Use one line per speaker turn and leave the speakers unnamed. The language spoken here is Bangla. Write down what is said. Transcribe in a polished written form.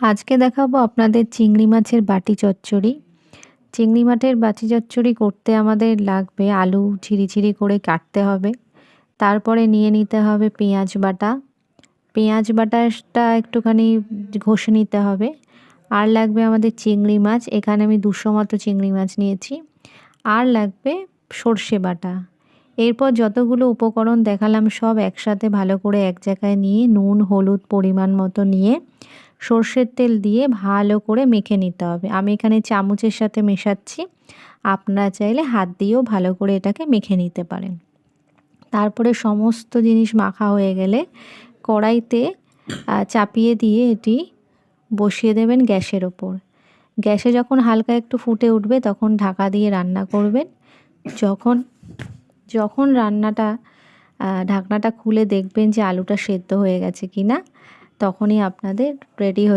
আজকে দেখাবো আপনাদের চিংড়ি মাছের বাটি চচ্চড়ি। চিংড়ি মাছের বাটি চচ্চড়ি করতে আমাদের লাগবে আলু ঝিরি করে কাটতে হবে। তারপরে নিয়ে নিতে হবে পেঁয়াজ বাটা। পেঁয়াজ বাটাটা একটুখানি ঘষে নিতে হবে। আর লাগবে আমাদের চিংড়ি মাছ, এখানে আমি 200 মতো চিংড়ি মাছ নিয়েছি। আর লাগবে সর্ষে বাটা। এরপর যতগুলো উপকরণ দেখালাম সব একসাথে ভালো করে এক জায়গায় নিয়ে নুন হলুদ পরিমাণ মতো নিয়ে সর্ষের তেল দিয়ে ভালো করে মেখে নিতে হবে। আমি এখানে চামচের সাথে মেশাচ্ছি, আপনারা চাইলে হাত দিয়েও ভালো করে এটাকে মেখে নিতে পারেন। তারপরে সমস্ত জিনিস মাখা হয়ে গেলে কড়াইতে চাপিয়ে দিয়ে এটি বসিয়ে দেবেন গ্যাসের ওপর। গ্যাসে যখন হালকা একটু ফুটে উঠবে তখন ঢাকা দিয়ে রান্না করবেন। যখন ঢাকনাটা খুলে দেখবেন যে আলুটা সেদ্ধ হয়ে গেছে কিনা, তখনই আপনাদের রেডি হয়ে